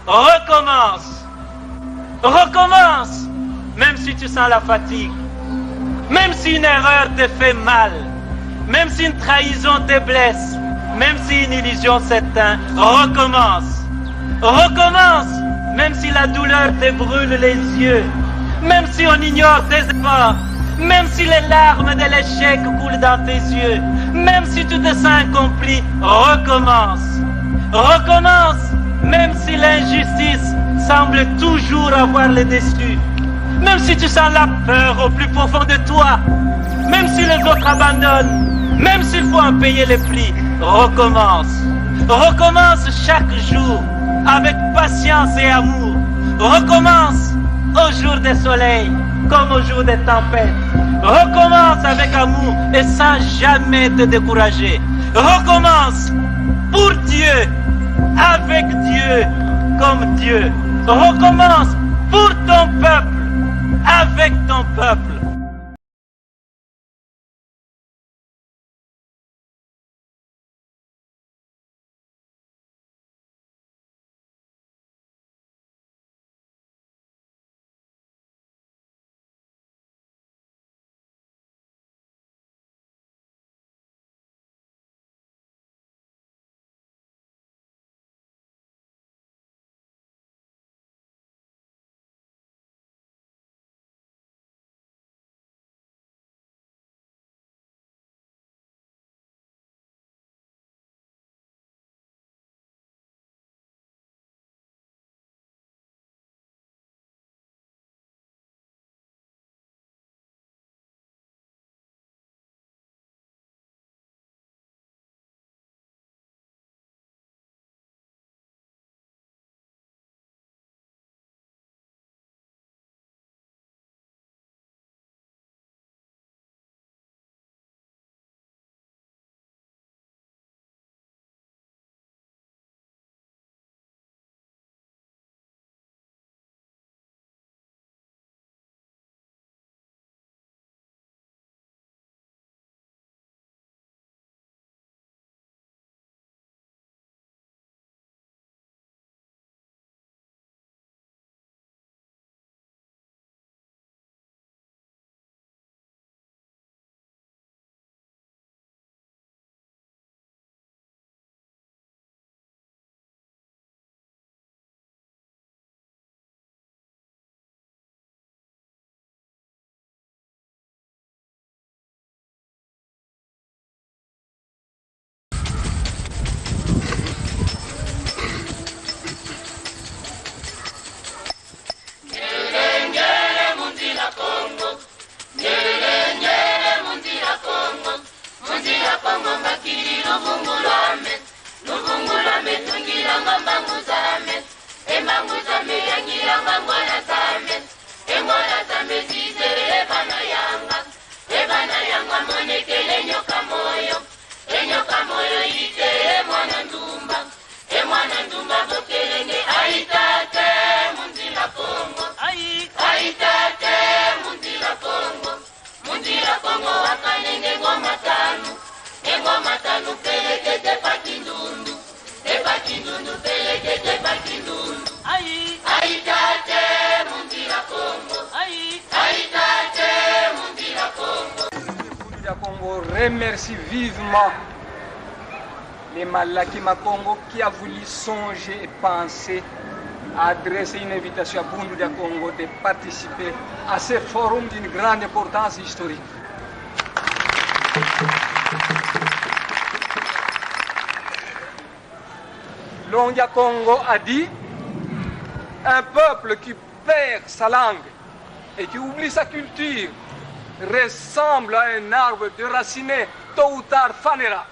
recommence. Recommence, même si tu sens la fatigue, même si une erreur te fait mal, même si une trahison te blesse, même si une illusion s'éteint, recommence. Recommence, même si la douleur te brûle les yeux, même si on ignore tes efforts, même si les larmes de l'échec coulent dans tes yeux, même si tu te sens incompris, recommence. Recommence, même si l'injustice semble toujours avoir le dessus, même si tu sens la peur au plus profond de toi, même si les autres abandonnent, même s'il faut en payer les prix, recommence. Recommence chaque jour avec patience et amour. Recommence au jour des soleils comme au jour des tempêtes. Recommence avec amour et sans jamais te décourager. Recommence pour Dieu, avec Dieu, comme Dieu. Recommence pour ton peuple, avec ton peuple. Remercie vivement les Malaki Makongo qui a voulu songer et penser à adresser une invitation à Bundu Dia Congo de participer à ce forum d'une grande importance historique. Longia Congo a dit: un peuple qui perd sa langue et qui oublie sa culture ressemble à un arbre déraciné, tôt ou tard fanera.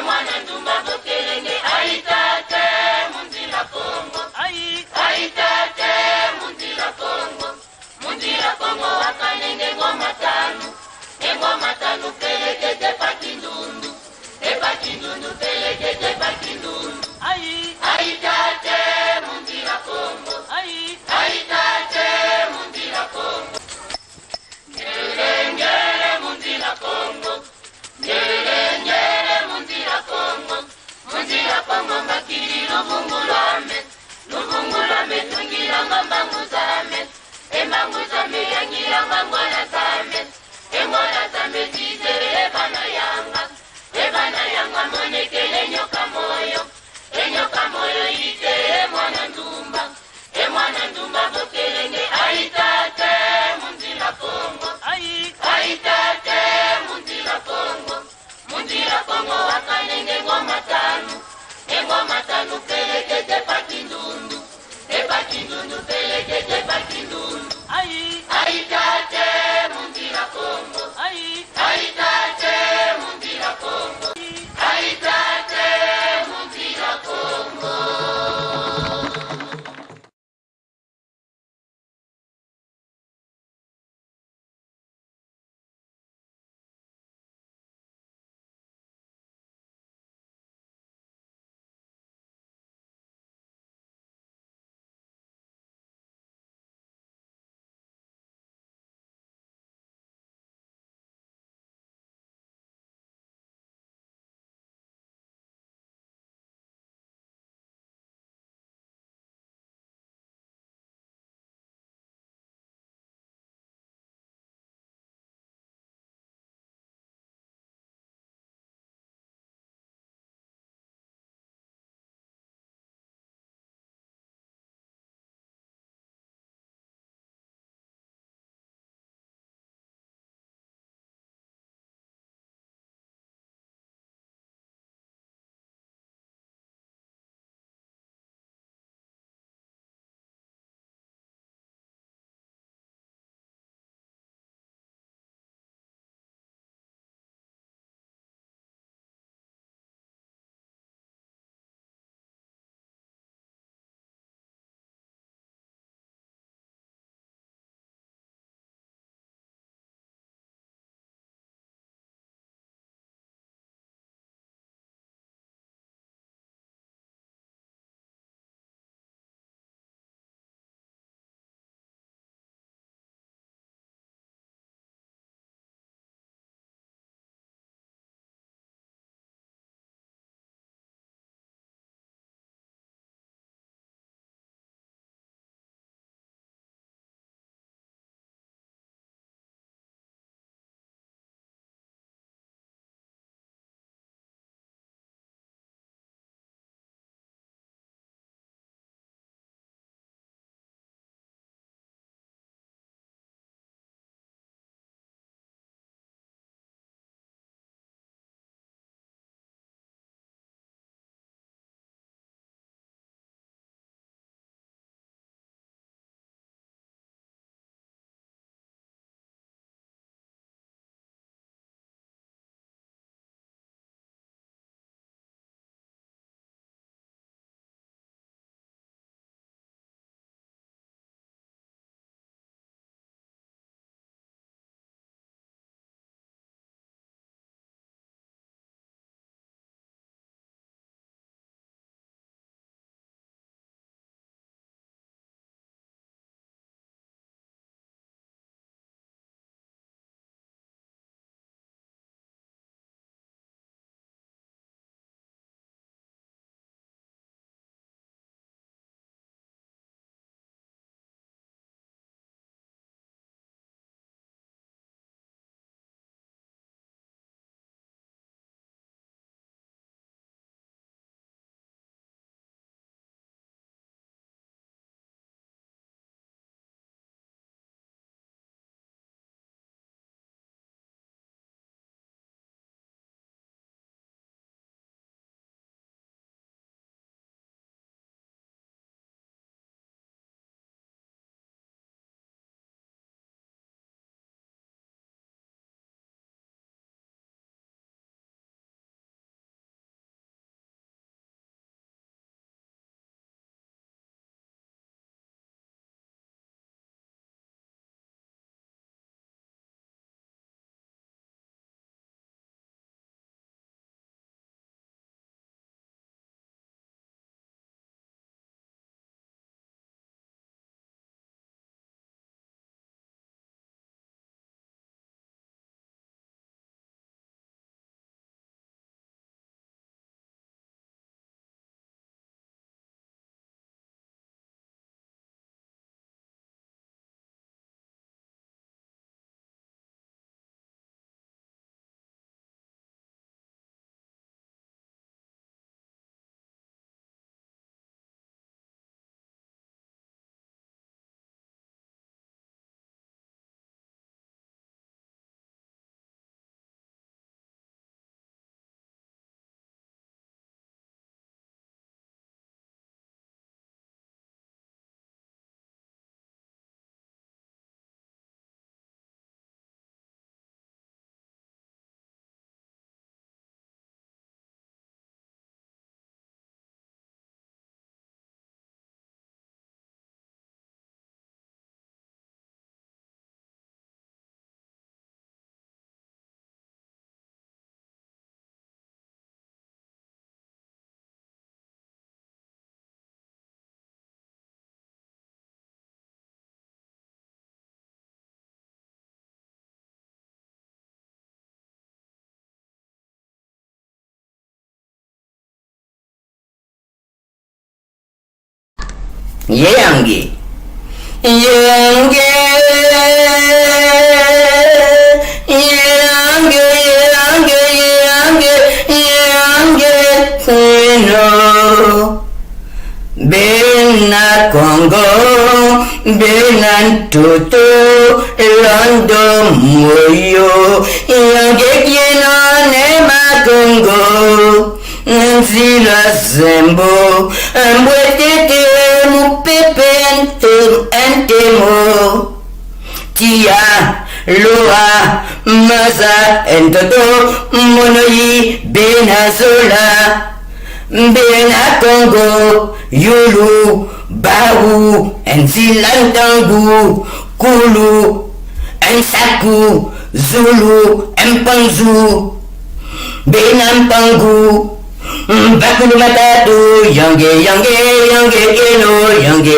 Mwana ndumba bokelenge aitate munzila Kongo. engoma tanu pelekete pakindundu, epakindundu pelekete pakindundu. Aitate mundira Kongo, aitate mundira Kongo. Ngere ngere mundira Kongo, ngere ngere mundira Kongo, mundira Kongo makiri luvungulame, luvungulame tungira ngambangu zame, embangu zame yangira ngangwana zame, engwana zame zizere ebana yanga monekele nyoka moyo, enyoka moyo ite emwana ndumba bokelenge aitate mundira Kongo, aitate mundira Kongo, mundira Kongo wakanenge engoma tanu pelekete pakindundu, epakindundu pelekete pakindundu. Aitate mundira Kongo, aitate mundira Kongo, aitate mundira Yangi. Yangi. Bena Congo, Bena Toto, Londo Moyo, Yangekino Nema Congo, Nzila Zembo, Mbwetete Mupepente Entemo, Tia, Loa, Maza, Entoto, Monoyi, Benazola. Bena Congo, Yulu, Bawu, Nzilantangu, Kulu, Nsaku, Zulu, Mpanzu, Benampangu, Bakulu Matatu, Yange, Keno, Yange, Keno, Yange.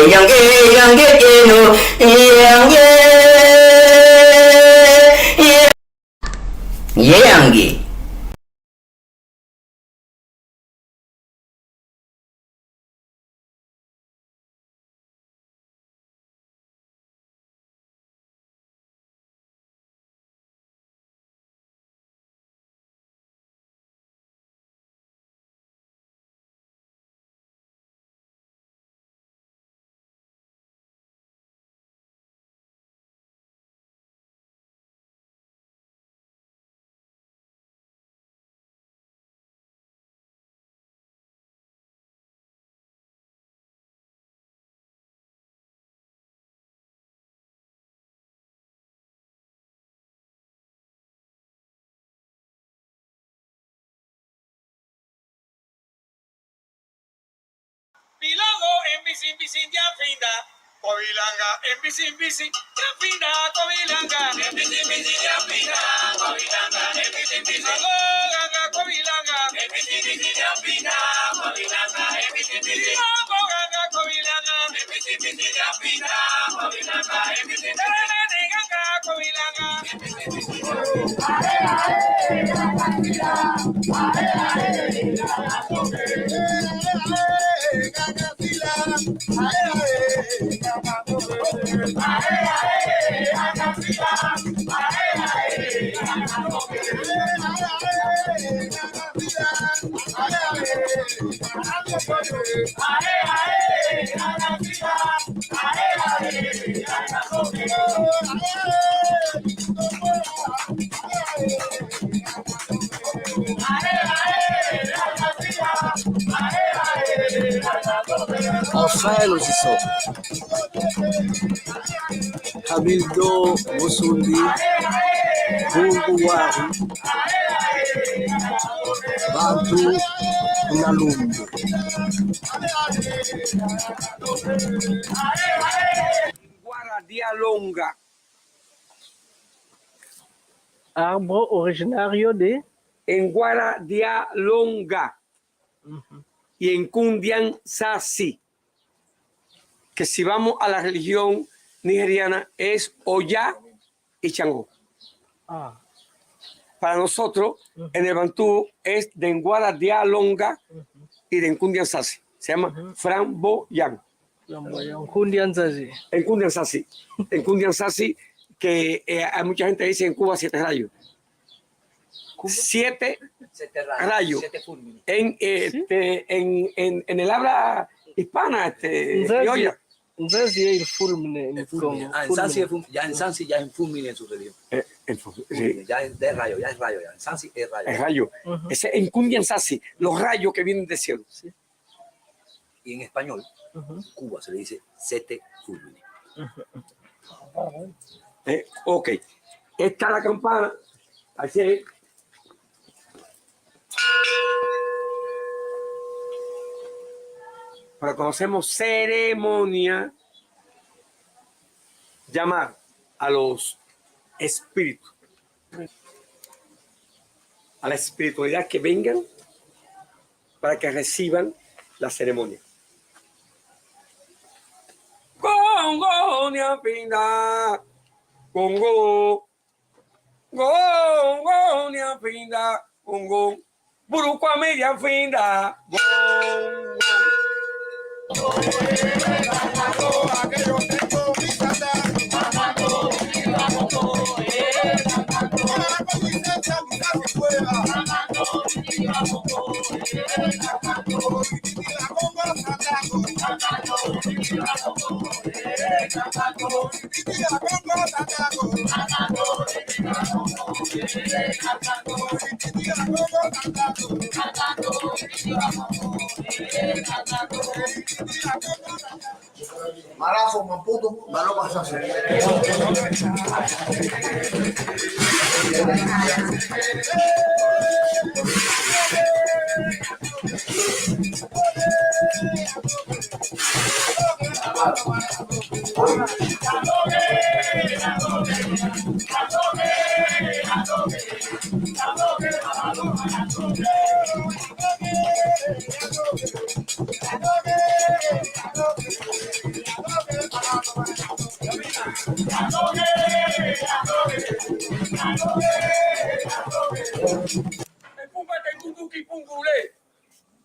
Milago en bici ya finda. Covilanga en bici ya finda. Covilanga en bici ya finda. Covilanga en bici. Ganga Covilanga en bici ya finda. Covilanga en bici. Ganga Covilanga en bici ya finda. Covilanga en bici. Ganga Covilanga en bici. Enfin, Losiso. Cabildo Musundi, Bunguari, Bantu, Nalumbu. Guaradia longa. Arbre originario de En Guaradia longa. Y en Kundian Sasi. Que si vamos a la religión nigeriana es Oya y Changó. Para nosotros, en el Bantú es de Nguara Dia Longa y de Nkundian Sasi. Se llama Framboyán. Kundian Sasi. En Kundian Sasi. En Kundian Sasi, que hay mucha gente que dice en Cuba 7 rayos. 7 rayos. En el habla hispana, criolla. Sasi es el fulmine en Congo. Ya en Sansi ya es fulmine en su religión. Sí. Ya es de rayo, ya. En Sansi es rayo. El rayo. Ese en Kundian Sasi, los rayos que vienen del cielo. Sí. Y en español, Cuba se le dice sete fulmine. Ok. Esta es la campana. Así es. Pero conocemos ceremonia, llamar a los espíritus, a la espiritualidad que vengan para que reciban la ceremonia. Congo ni apinda, Congo, Congo ni apinda, Congo, Buruqua media finda, Congo. Aquello tengo mi sandaco. Con licencia, mira si pueda. La conga sandaco. Marazo, Maputo, Malo Pasazo.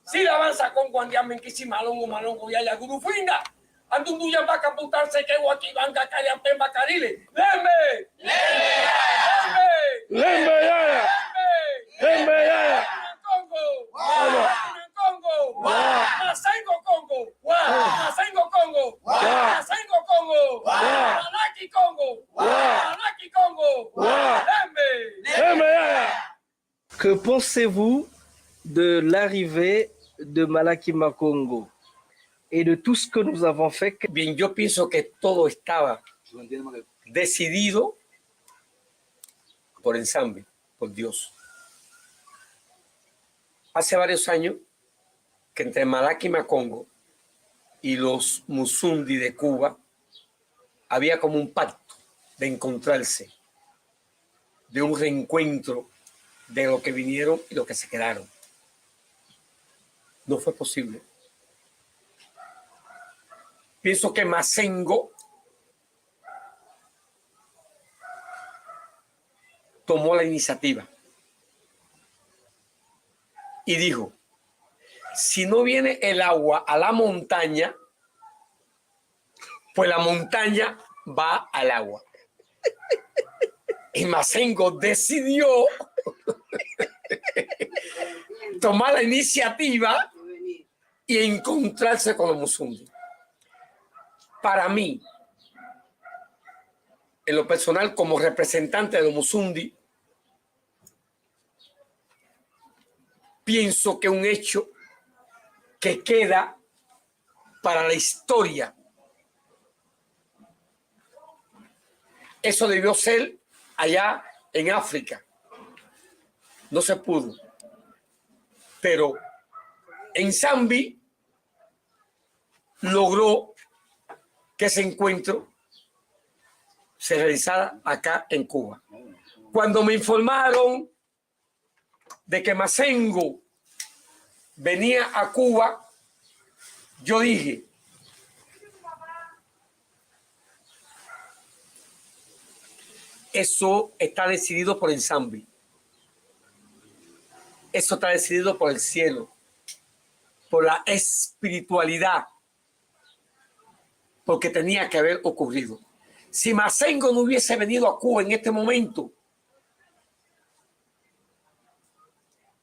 Si la avanza con Guandiamen, que si malongo, malongo, y haya gurufinga. Andundu ya va a computarse que aquí van a caer a pemba carile. ¡Lembe! Lembe yaya. Lembe yaya. Congo. Congo. Masengo Congo. Masengo Congo. Masengo Congo. Malaki Congo. Malaki Congo. Lembe. Lembe yaya. Que pensez-vous de l'arrivée de Malaki Makongo et de tout ce que nous avons fait? Bien, yo pienso que todo estaba decidido por Ensamble, por Dios. Hace varios años que entre Malaki Makongo y los Musundi de Cuba había como un pacto de encontrarse, de un reencuentro de lo que vinieron y lo que se quedaron. No fue posible. Pienso que Masengo tomó la iniciativa y dijo, si no viene el agua a la montaña, pues la montaña va al agua. Y Masengo decidió tomar la iniciativa y encontrarse con los Musundi. Para mí, en lo personal, como representante de los Musundi, pienso que es un hecho que queda para la historia. Eso debió ser allá en África. No se pudo. Pero en Zambi logró que ese encuentro se realizara acá en Cuba. Cuando me informaron de que Masengo venía a Cuba, yo dije, eso está decidido por Ensamble. Eso está decidido por el cielo, por la espiritualidad, porque tenía que haber ocurrido. Si Masengo no hubiese venido a Cuba en este momento,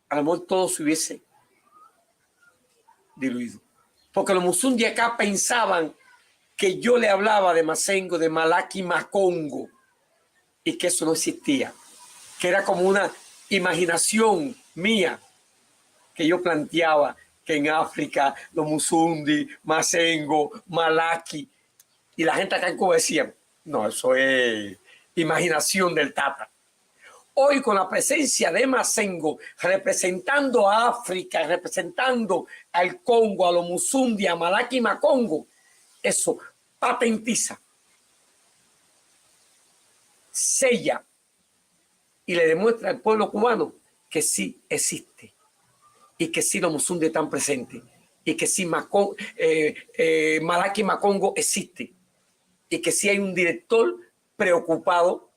a lo mejor todo se hubiese diluido. Porque los Musundi acá pensaban que yo le hablaba de Masengo, de Malaki Makongo, y que eso no existía, que era como una imaginación mía, que yo planteaba que en África los Musundi, Masengo, Malaki, y la gente acá en Cuba decía, no, eso es imaginación del Tata. Hoy con la presencia de Masengo, representando a África, representando al Congo, a los Musundi, a Malaki Makongo, eso patentiza, sella y le demuestra al pueblo cubano que sí existe y que sí los Musundi están presentes y que sí Malaki Makongo existe y que sí hay un director preocupado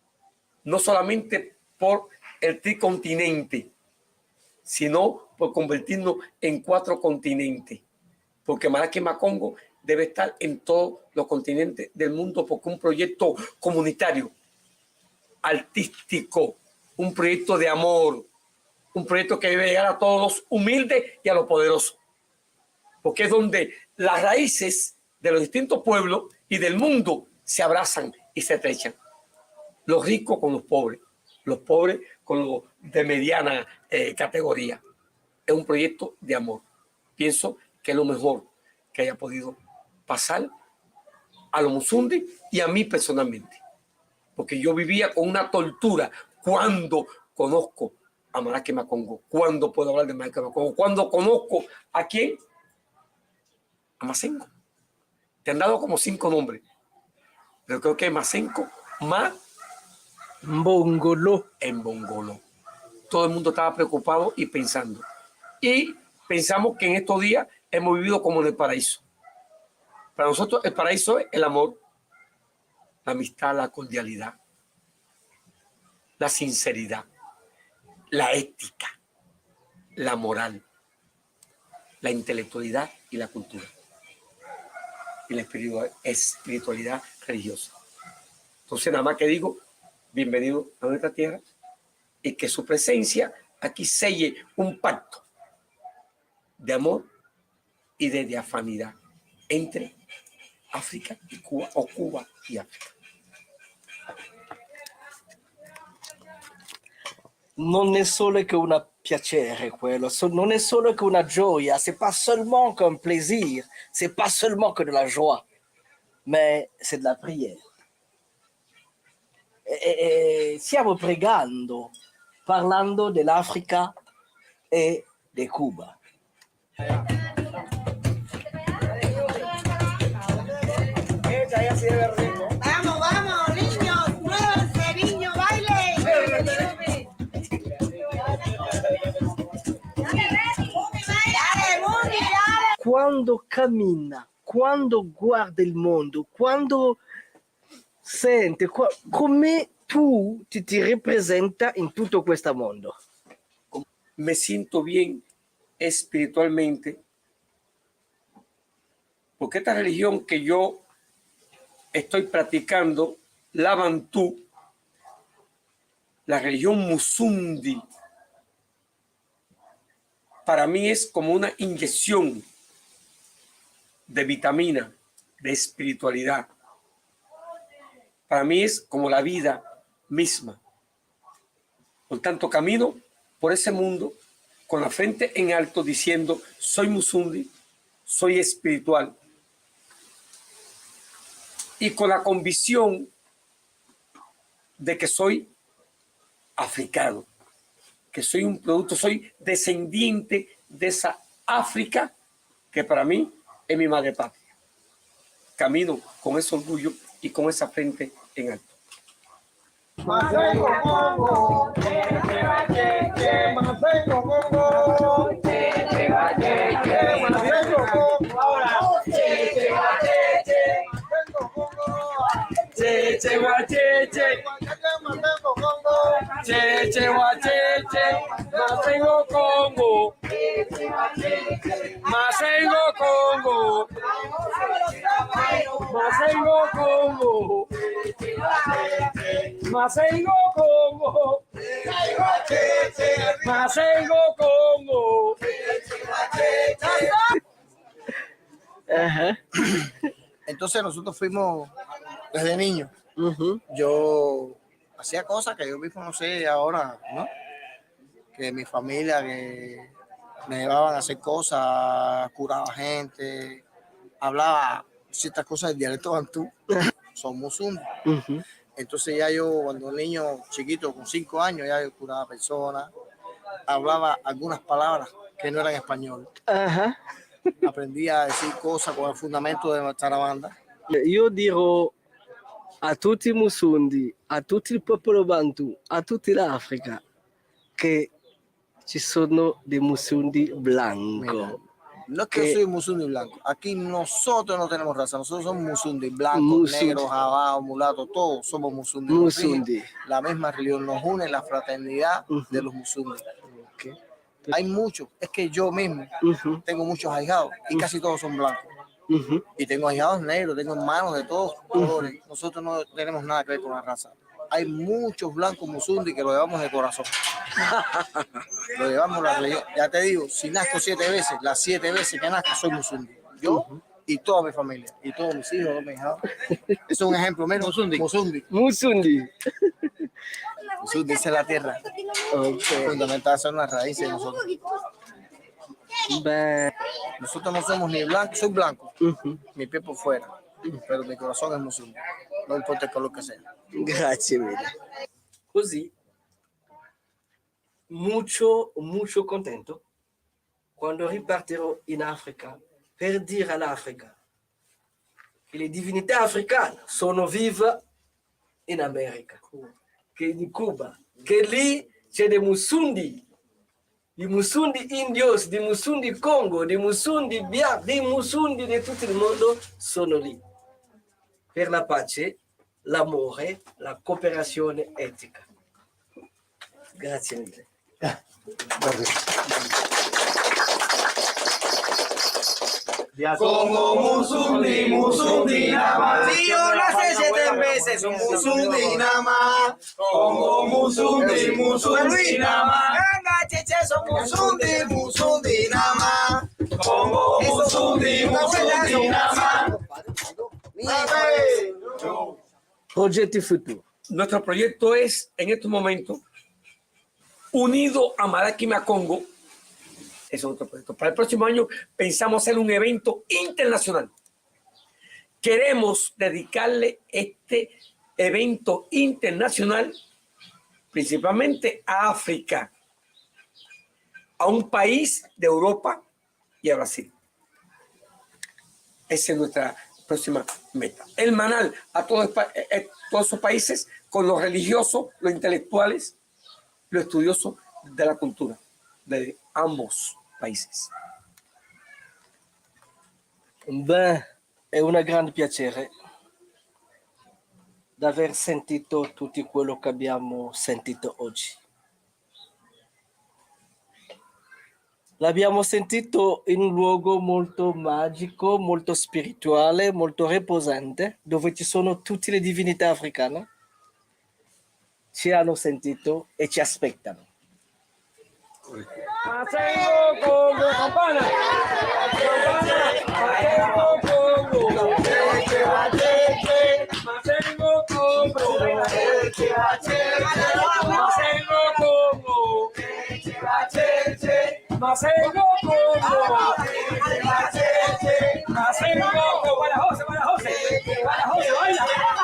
no solamente por el tricontinente, sino por convertirnos en 4 continentes, porque Malaky Macongo debe estar en todos los continentes del mundo, porque es un proyecto comunitario, artístico, un proyecto de amor, un proyecto que debe llegar a todos los humildes y a los poderosos, porque es donde las raíces de los distintos pueblos y del mundo se abrazan y se estrechan. Los ricos con los pobres con los de mediana categoría. Es un proyecto de amor. Pienso que es lo mejor que haya podido pasar a los Musundi y a mí personalmente, porque yo vivía con una tortura cuando conozco a Malaky Macongo, cuando puedo hablar de Malaky Macongo, cuando conozco a quién, a Masengo. Te han dado como 5 nombres, pero creo que es Masengo, Mbongolo. En Bongolo. Todo el mundo estaba preocupado y pensando. Y pensamos que en estos días hemos vivido como en el paraíso. Para nosotros el paraíso es el amor, la amistad, la cordialidad, la sinceridad, la ética, la moral, la intelectualidad y la cultura. Y la espiritualidad religiosa. Entonces nada más que digo, bienvenido a nuestra tierra y que su presencia aquí selle un pacto de amor y de diafanidad entre África y Cuba, o Cuba y África. Non è solo che una piacere quello, non è solo che una gioia, c'est pas seulement qu'un plaisir, c'est pas seulement que de la joie, mais c'est de la prière. E stiamo pregando, parlando dell'Africa e di Cuba. Vamos, vamos, niños, muévanse, niños, baile. Quando cammina, quando guarda il mondo, quando sente, come tu ti representa in tutto questo mondo? Me siento bien espiritualmente, porque esta religión que yo estoy practicando, la Bantú, la religión Musundi, para mí es como una inyección de vitamina, de espiritualidad. Para mí es como la vida misma. Por tanto, camino por ese mundo con la frente en alto diciendo, soy Musundi, soy espiritual. Y con la convicción de que soy africano, que soy un producto, soy descendiente de esa África que para mí es mi madre patria. Camino con ese orgullo y con esa frente en alto. Masengo Congo, Masengo Congo, Masengo Congo, ahora, Cheche guacheche, Masengo Congo, cheche guacheche, Masengo Congo, Masengo Congo, Masengo Congo, Masengo Congo, Masengo Congo. Entonces nosotros fuimos desde niños. Yo hacía cosas que yo mismo no sé ahora, ¿no? Que mi familia que me llevaban a hacer cosas, curaba gente, hablaba ciertas cosas del dialecto bantú, son musundi. Entonces ya yo cuando un niño chiquito con 5 años ya yo curaba personas, hablaba algunas palabras que no eran español. Aprendí a decir cosas con el fundamento de nuestra banda. Io dirò a tutti i Musundi, a tutto il popolo Bantu, a tutta l'Africa che ci sono dei Musundi blanco. No es que soy musundi blanco. Aquí nosotros no tenemos raza. Nosotros somos musundi blancos, negros, abajo, mulatos, todos somos musundi. Musundi. La misma religión nos une, la fraternidad de los musundi. Okay. Hay muchos, es que yo mismo tengo muchos ahijados y casi todos son blancos. Y tengo ahijados negros, tengo hermanos de todos colores. Nosotros no tenemos nada que ver con la raza. Hay muchos blancos musundi que lo llevamos de corazón. Lo llevamos la religión. Ya te digo, si nazco 7 veces, las 7 veces que nazco soy musundi. Yo y toda mi familia, y todos mis hijos, todos mis ahijados. Eso es un ejemplo, mira, musundi. Musundi. Musundi. Musundi es la tierra. Fundamental son las raíces de nosotros. Nosotros no somos ni blancos, soy blanco, mi piel por fuera, pero mi corazón es musundi, no importa el color que sea. Grazie mille. Così, molto contento quando ripartirò in Africa per dire all'Africa che le divinità africane sono vive in America, che in Cuba, che lì c'è dei musundi. Di musundi indios, di musundi Congo, di musundi bianchi, di musundi di tutto il mondo sono lì per la pace, l'amore, la cooperazione etica. Grazie mille. Congo musundi, musundi nama. Si yo nace 7 veces, un musundi nama. Congo musundi, musundi nama. Ganga cheche son musundi, musundi nama. Congo musundi, musundi nama. Proyecto futuro. Nuestro proyecto es, en estos momentos, unido a Madaquima Congo. Es otro proyecto. Para el próximo año pensamos hacer un evento internacional. Queremos dedicarle este evento internacional principalmente a África, a un país de Europa y a Brasil. Esa es nuestra próxima meta. El manal a todos esos países con los religiosos, los intelectuales, los estudiosos de la cultura de ambos países. Beh, è un grande piacere di aver sentito tutto quello che abbiamo sentito oggi. L'abbiamo sentito in un luogo molto magico, molto spirituale, molto riposante, dove ci sono tutte le divinità africane. Ci hanno sentito e ci aspettano. Masengo Congo, campana. Masengo Congo. Masengo Congo. Masengo Congo. Masengo Congo. Masengo Congo. Para José, para José. Para José, baila. Masengo Congo.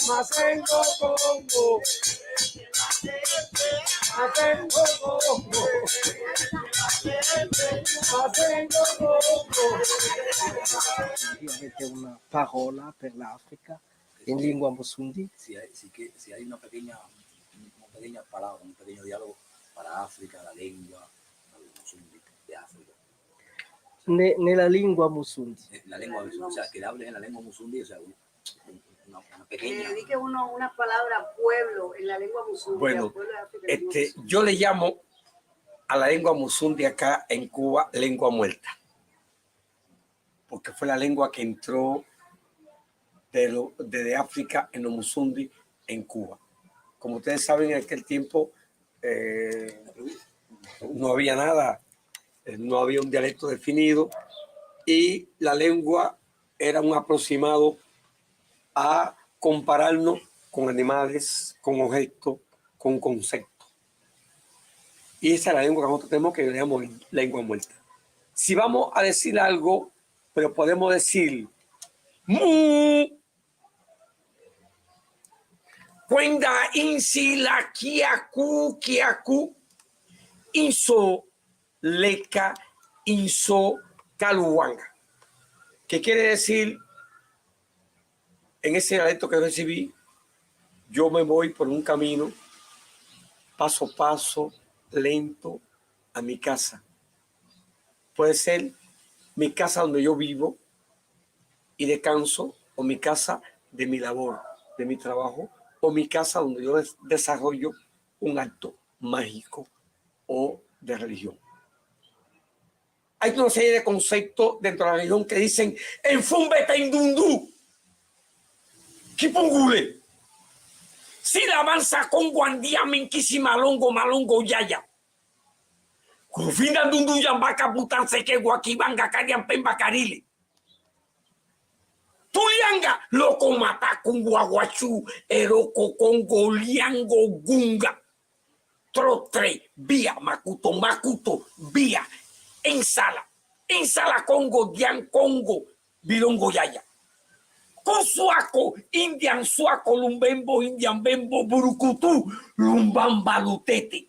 Masengo Congo. Avete una parola per l'Africa in lingua musundi? Si hay una pequeña palabra, un pequeño diálogo para África, la lengua musundi de África. Nella lingua musundi. La lengua musundi, o sea, que hables en la lengua musundi, o sea, una pequeña. Que dedique una palabra pueblo en la lengua musundi. Bueno, yo le llamo a la lengua musundi acá en Cuba lengua muerta, porque fue la lengua que entró de África en los Musundi en Cuba. Como ustedes saben, en aquel tiempo no había nada, no había un dialecto definido y la lengua era un aproximado a compararnos con animales, con objetos, con conceptos. Y esa es la lengua que nosotros tenemos, que llamamos lengua muerta. Si vamos a decir algo, pero podemos decir mu, cuenda insi la kiaku kiaku, inso leca inso caluanga. ¿Qué quiere decir? En ese dialecto que recibí, yo me voy por un camino, paso a paso, lento, a mi casa. Puede ser mi casa donde yo vivo y descanso, o mi casa de mi labor, de mi trabajo, o mi casa donde yo desarrollo un acto mágico o de religión. Hay una serie de conceptos dentro de la religión que dicen enfumbete indundú, kipungule, si la avanza con guandiamen malongo malongo yaya. Kufinda dundu yambaka putan seke guakibanga karian pemba karile. Tulianga loko mata kunguaguachu eroko kongo liango gunga. Trotre via makuto via ensala kongo dian kongo bilongo yaya. Kosuako indian suako lumbembo indian bembo burukutu lumbamba lutete.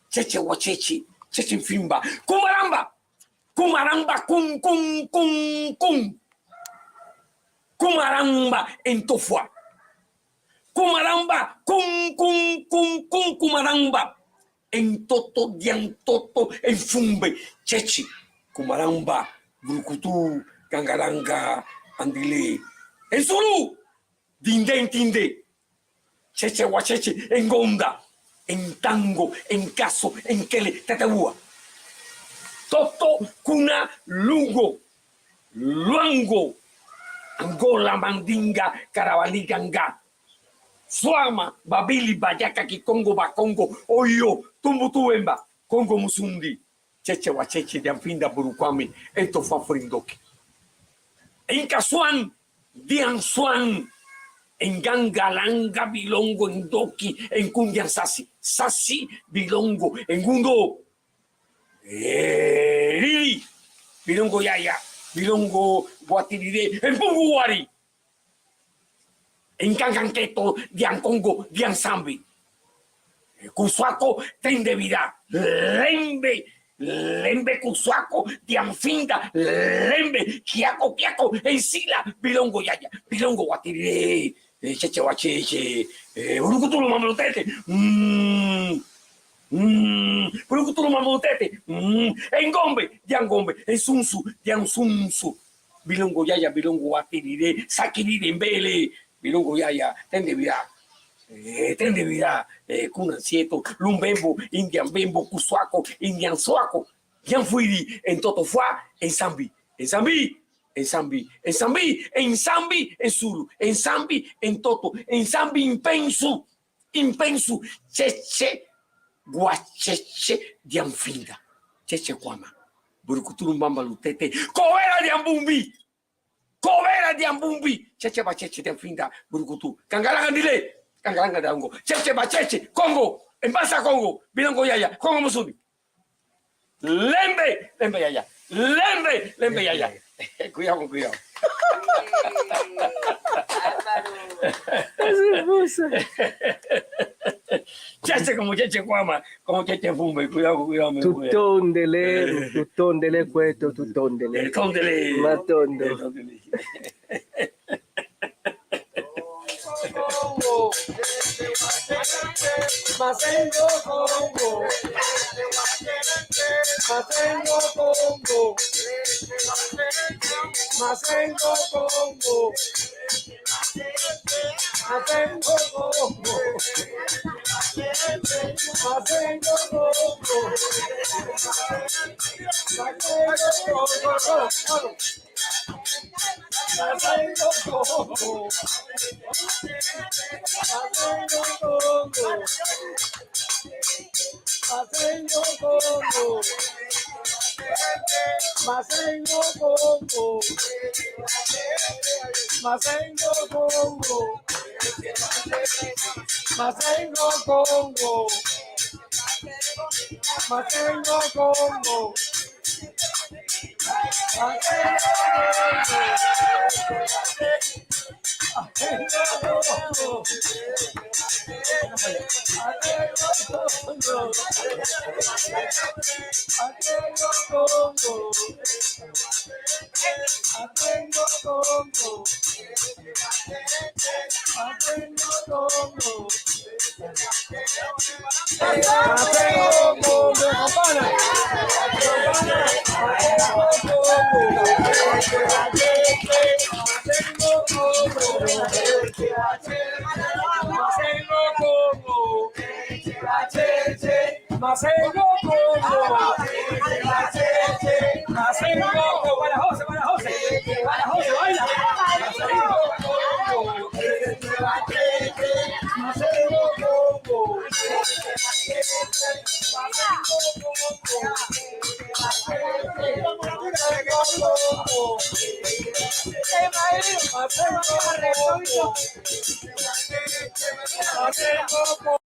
Cheche wachechi. Chechifimba, kumaramba, kum, kumaramba en tofua, kumaramba, kum, kumaramba en toto, dian toto, en fumbe, chechi, kumaramba, brukutu, gangaranga, andile, en sulu, dinde, tinde, cheche wachechi, en gonda. En tango, en caso, en kele, tatabua. Toto, kuna, lugo, luango, angola, mandinga, carabaliganga. Suama, babili, bayaka, kikongo, bakongo, oyo, tumbutuemba, kongo musundi. Cheche wacheche, dianfinda, burukwami, esto fue frindoki. En casuan, diansuan. En gangalanga, bilongo, en doki, en kundian sasi, bilongo, en gundo, riri, bilongo yaya, bilongo guatiride, en punguari, en ganganqueto, dian congo, dian sambi, cusuaco, tendevida, lembe cusuaco, dian finda, lembe, kiako, en sila, bilongo yaya, bilongo guatiride, cheche wacheche, urukutulo mamotete, urukutulo mamotete, engombe, diangombe, esunsu, diansunsu, bilongo yaya, bilongo watiride, sakiride, embele, bilongo yaya, tendevida, kunancieto, lumbembo, indian bembo, kusuaco, indian suaco, dianfuiri, en totofua, en sambi, en Zambi, en Zulu, en Zambi, en Toto, en Zambi, impensu, cheche, guacheche, dianfinda, cheche guama, burukuturu mbamba lutete, covera diambumbi, cheche bacheche dianfinda, burukutu, kangalanga dile, kangalanga dango, cheche bacheche, Congo, en basa Congo, bilongo yaya, Congo musubi, lembe yaya, lembe yaya. Cuidado. Chache como cheche guama, como cheche fumbe, cuidado. Tutondele cueto, tutondele. Matondo. Masengo Congo, Masengo Congo, Masengo Congo, Masengo Congo, Masengo Congo, Masengo Congo. Masengo Congo. Masengo Congo. Masengo Congo. Masengo Congo. Masengo Congo. Masengo Congo. Masengo Congo. Masengo Congo, para José, baila. Masengo Congo.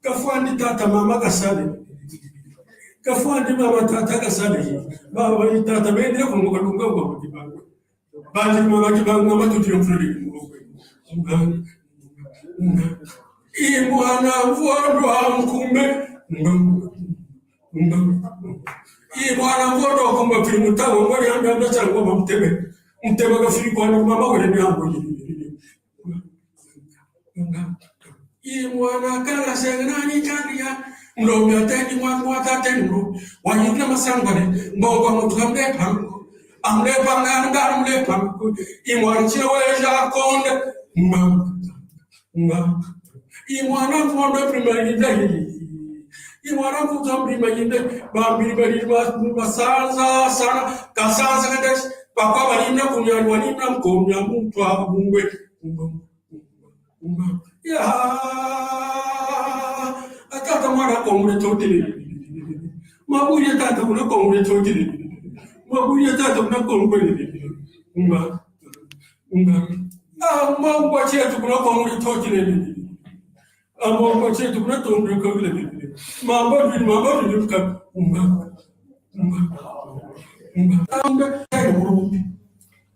Kafuandi tata mama kasali. Kafuandi mama tata kasali. Baba ni tata bende kumbuka dunga kwa kibango. Bali mama kibango mama tutimfuli. Imwana mvondo mkumbe. Imwana mvondo kumbe filimu tawo ngori anda chango mamtebe. Mtebe ka fili kwa mama wale ni ambo. Imwana kala senani kandia mlomi ateni mwata tenu wanyikna masangare mbogo mutukamde pango amle panganga amle pango imwana chiweja konde imwana mwondo primaire imwana mvuta primaire bambiri bari basanza sana kasanza kades pakwa balimna kunywa balimna mkomya mtu abungwe atata mwana komure totile maburi tata kuna komure totile maburi tata kuna komure mambo chetu kuna komure totile mambo chetu kuna komure totile mambo ni ka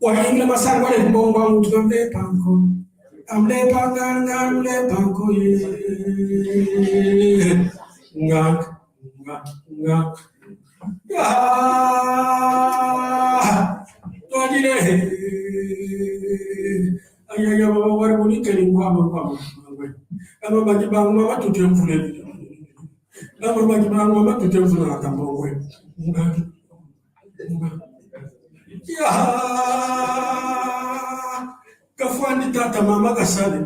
wahinga masangwa le mbongo mutukambe panko amle panko ye ngak tojile ayaya baba waruni kelingwa mama ama majibang mama tutemfule ama majibang mama tutemfule atambowe ngak kafuandi tata mama kasali.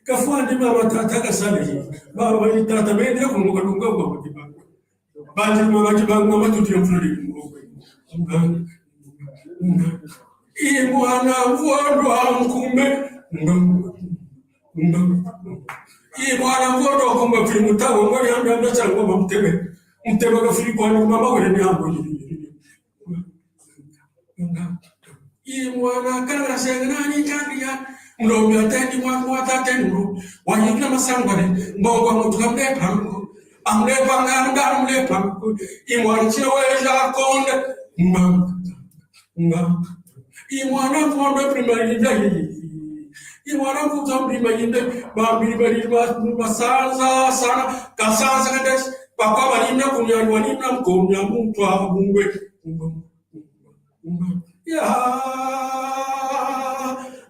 Kafuandi mama tata kasali. Baba ni tata bende kumbuka dunga kwa kibango. Bali mama kibango mama tutimfuli. Imwana mvondo mkumbe. Imwana mvondo kumbe filimu tawo ngori anda chango mamtebe. Mtebe ka fili kwa mama wale ni ambo. Imwana kala senani kandia mlomi ateni mwata tenu wanyikna masangare mbogo mutukamde pango amle panganga amle pango imwana chiweja konde imwana mvondo primaire imwana mvuta primaire bambiri bari basanza sana kasanza kades pakwa balimna kunywa balimna mkomya mtu abungwe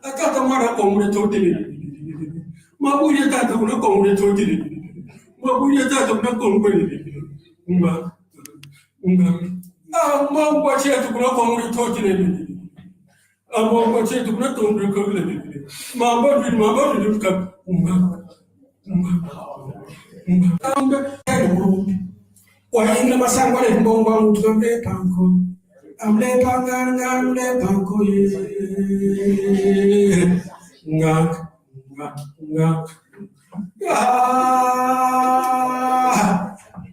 atata mwana komure totile maburi tata kuna komure totile maburi tata kuna komure mambo chetu kuna komure totile mambo chetu kuna komure totile mambo ni ka wahinga masangwa le mbongo mutukambe panko amle panko ye ngak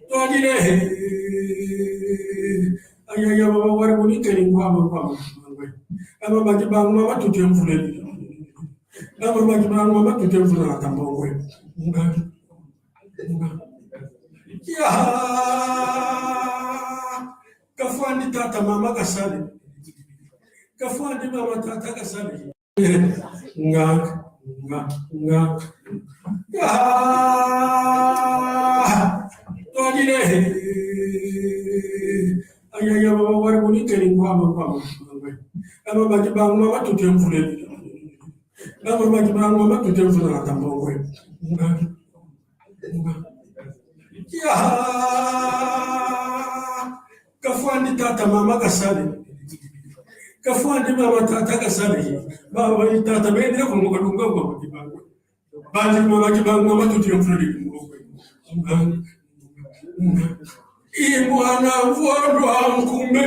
tojile ayaya baba waruni kelingwa mama ama majibang mama tutemfule ama majibang mama tutemfule atambongwe ngak kafuandi tata mama kasali. Kafuandi mama tata kasali. Ngak. Tojile ayaya baba waruni kelingwa mama ama majibang mama tutemfule ama majibang mama tutemfule atambongwe ngak kafuandi tata mama kasali. Kafuandi mama tata kasali. Baba ni tata bende kumbuka dunga kwa kibango. Imwana vodwa mkume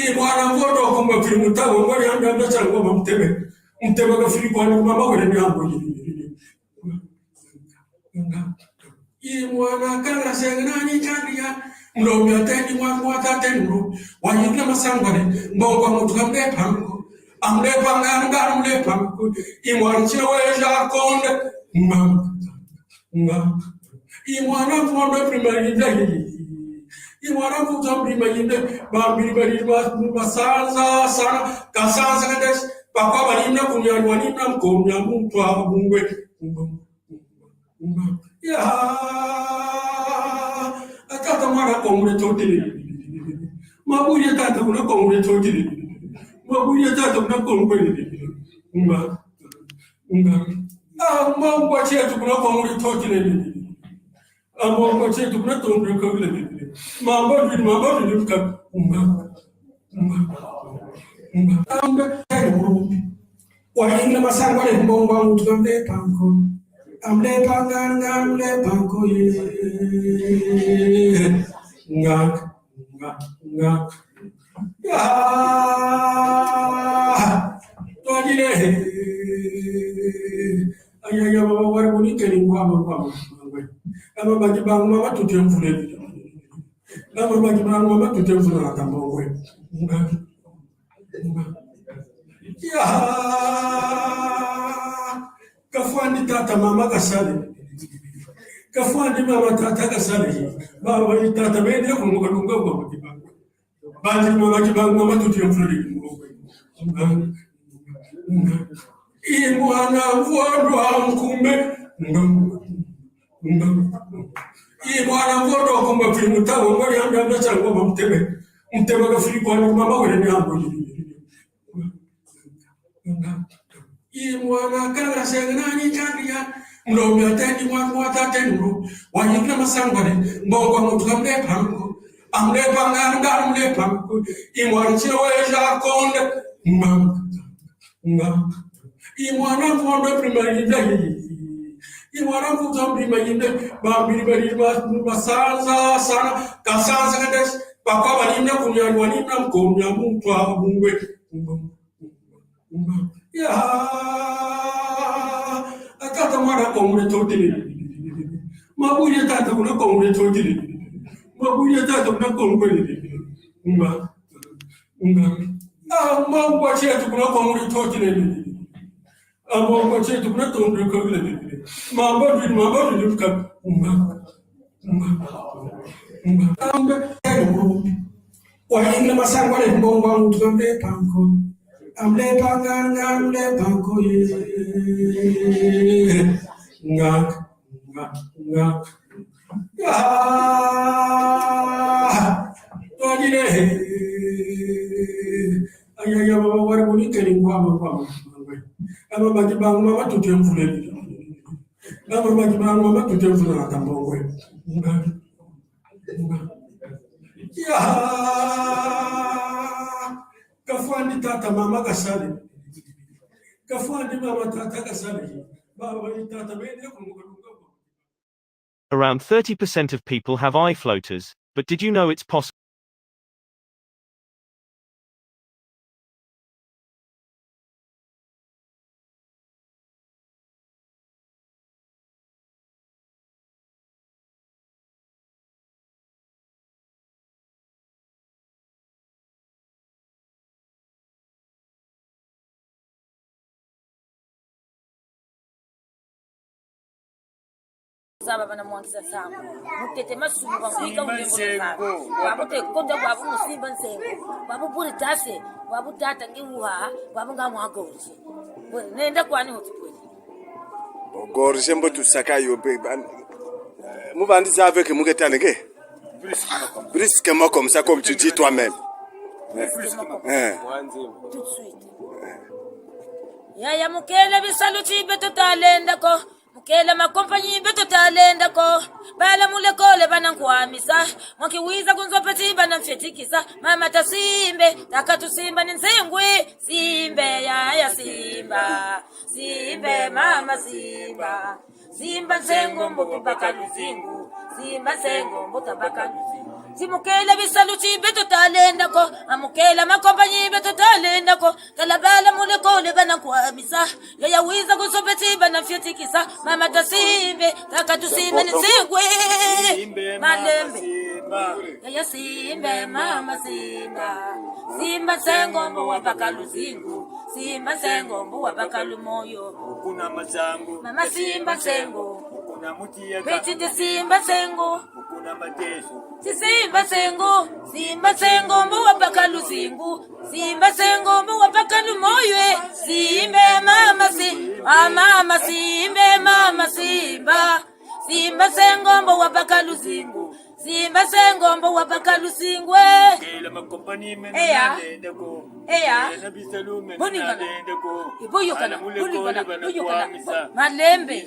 imwana vodwa kumbe filimu tawo ngori anda chango mamtebe mtebe ka filimu kwa mama wale ni hapo imwana kala senani chandia mlomi ateni mwa tatenu wanyina masangare mbongo mutukambe pango amle panganga amle pango imwana cheweja konde imwana fondo primarinda imwana futa primarinda bambiri masanza sana kasanza kades pakwa balinda kunyanywa nina mkomya mtu abungwe ya atata mara komure totili maburi tata kuna komure totili maburi tata kuna komure mambo chetu kuna komure totili mambo chetu kuna komure totili mambo ni ka wahinga masangwa le mbongo mutukambe panko amle panganga amle panko ye ngak ya tojile ayaya baba wari buni keni mama ama baji bang mama tutemfule ama baji bang mama tutemfule atambowe ngak ya kafuandi tata mama kasale kafuandi mama tata kasale baba ni tata mende kumuka dunga kwa kibanga baji mama kibanga mama tutemfule imwana vodwa mkume imwana vodwa kumbe filimu tawo ngori anda chango mamtebe ka filimu kwa mama wale ni hapo imwana kala senani chandia mlomi ateni mwa tatenu wanyina masangare mbongo mutukambe pango amle panganga amle pango imwana cheweja konde imwana fondo primarinda imwana futa primarinda bambiri masanza sana kasanza kades pakwa balinda kunyanywa nina mkomya mtu abungwe ya atata mara komure totili maburi tata kuna komure totili maburi tata kuna komure mambo chetu kuna komure totili mambo chetu kuna komure totili mambo ni ka wahinga masangwa le mbongo mutukambe panko amle panganga amle panko ye ngak ya tojile ayaya baba wari buni keni mama ama baji bang mama tutemfule ama baji bang mama tutemfule atambongwe ya kafuandi tata mama kasale kafuandi mama tata kasale baba ni tata mende kumuka dunga. Around 30% of people have eye floaters, but did you know it's possible? Saba bana mwangiza sana mutete masumu bamwika unembo babute konda babu musiba nsengo babu buri tase babu tata ngiwuha babu ngamwagoje nenda kwani utipwe gorje mbo tusakayo be muvandi savez que muketane ke brusquement comme ça comme tu dis toi-même tout de suite ya mukele bisaluti beto talenda ko mukela makompanyi beto talenda ko bala mulekole banankwamisa mwakiwiza kunzopeti banamfyetikisa mama tasimbe takatusimba ni nzengwe simbe ya simba simbe mama simba simba nzengo mbokubaka luzingu simba nzengo mbokubaka luzingu simukela bisaluti beto talenda ko amukela makompanyi beto talenda ko kalabala mulekole banankwamisa yawiza kunzopeti banamfyetikisa mama tasimbe takatusimbe ni nzengwe malembe ya simbe mama simba simba nzengombo wapaka luzingu simba nzengombo wapaka lumoyo kuna mazangu mama simba nzengo kuna mutia betite simba nzengo kuna mateso simba nzengo simba nzengombo wapaka luzingu simba nzengombo wapaka lumoyo simbe mama simba mama simbe mama simba simba nzengombo wapaka luzingu simba nzengombo wapaka lusingwe kela makompani eya menendeko eya na bisalume boningana menendeko iboyokana boningana malembe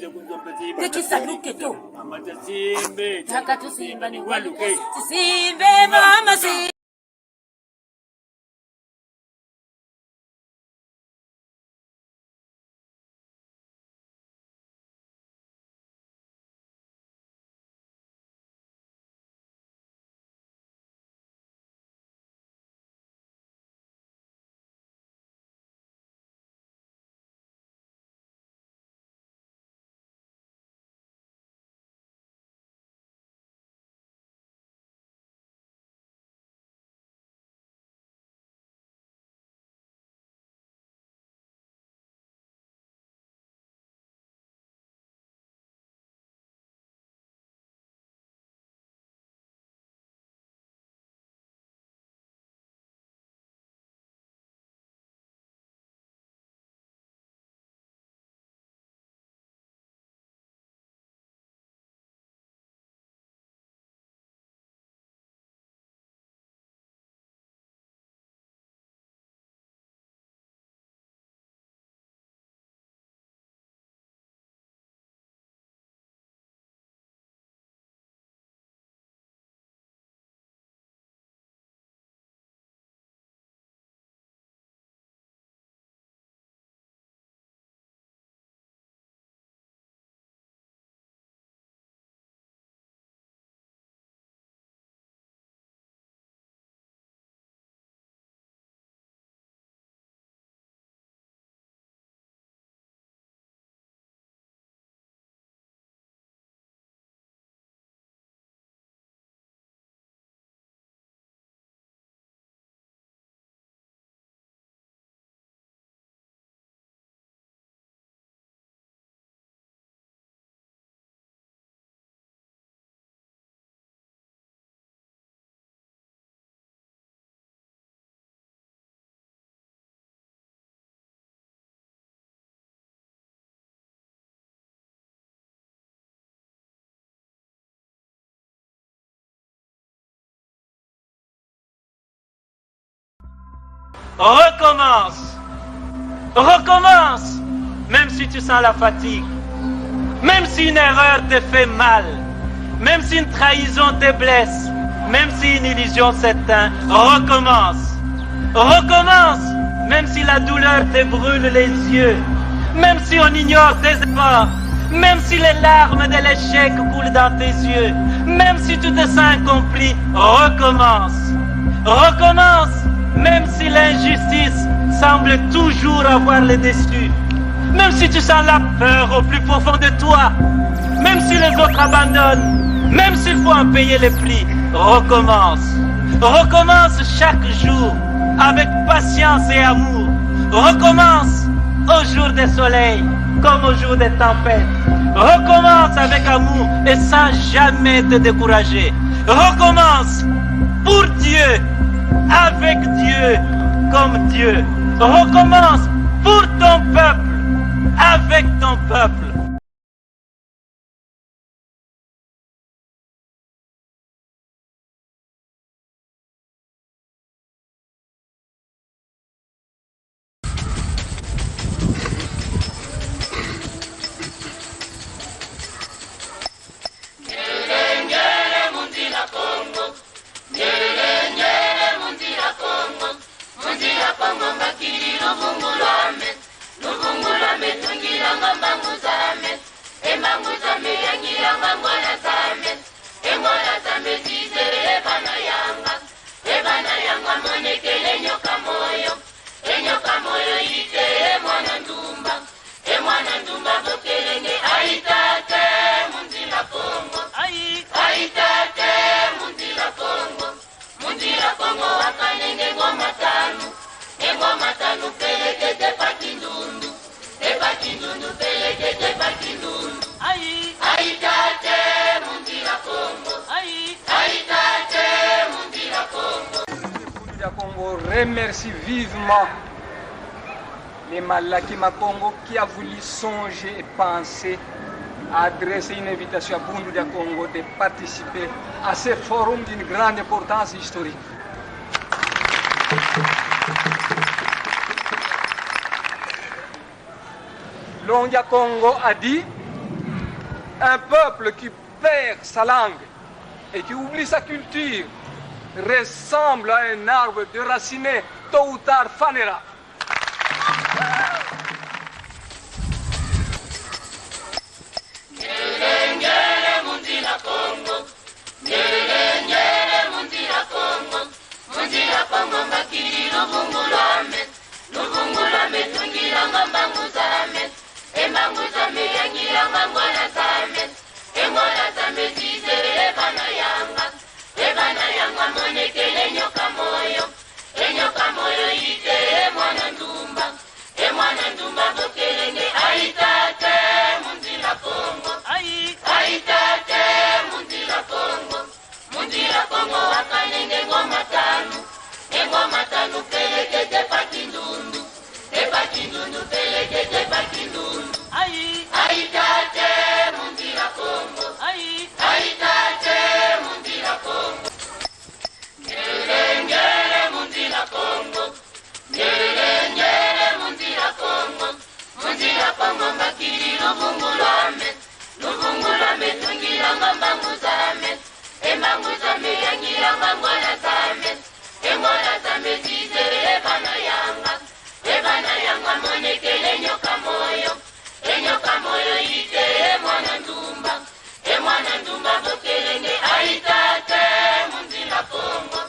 tekisaluke to amatasimbe takatusimba ni waluke simbe mama simba Recommence. Recommence. Même si tu sens la fatigue. Même si une erreur te fait mal. Même si une trahison te blesse. Même si une illusion s'éteint. Recommence. Recommence. Même si la douleur te brûle les yeux. Même si on ignore tes efforts. Même si les larmes de l'échec coulent dans tes yeux. Même si tu te sens incompris. Recommence. Recommence. Même si l'injustice semble toujours avoir le dessus. Même si tu sens la peur au plus profond de toi. Même si les autres abandonnent. Même s'il faut en payer les prix. Recommence. Recommence chaque jour avec patience et amour. Recommence au jour des soleils comme au jour des tempêtes. Recommence avec amour et sans jamais te décourager. Recommence pour Dieu, avec Dieu, comme Dieu. Recommence pour ton peuple, avec ton peuple. aitate mundila Kongo wakanenge ngoma tanu pelekete pakindundu pelekete pakindundu aitate mundila Kongo aitate mundila Kongo. Le Congo remercie vivement les Malaki Makongo qui a voulu songer et penser à adresser une invitation à Bundu de Congo de participer à ce forum d'une grande importance historique. Longia Congo a dit: un peuple qui perd sa langue et qui oublie sa culture ressemble à un arbre déraciné, tôt ou tard fanera. Ngere mundila Kongo makiri luvungulame tungira ngambangu zame embangu zame yangira ngangwana zame engwana zame zizere ebana yanga monekele enyoka moyo ite emwana ndumba bokelenge aitate mundila Kongo aitate mundila Kongo wakanenge ngoma tanu pelekete pakindundu pelekete pakindundu aitate mundila Kongo aitate mundila Kongo ngere mundila Kongo makiri luvungulame tungira ngambangu zame embangu zame yangira ngangwana zame engwana zame zizere ebana yanga monekele enyoka moyo ite emwana ndumba bokelenge aitate mundila Kongo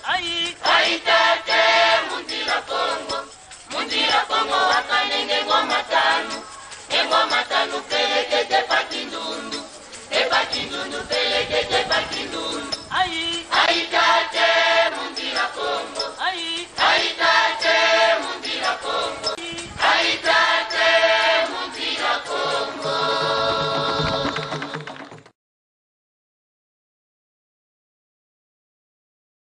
aitate mundila Kongo wakanenge ngoma tanu pelekete pakindundu pelekete pakindundu aitate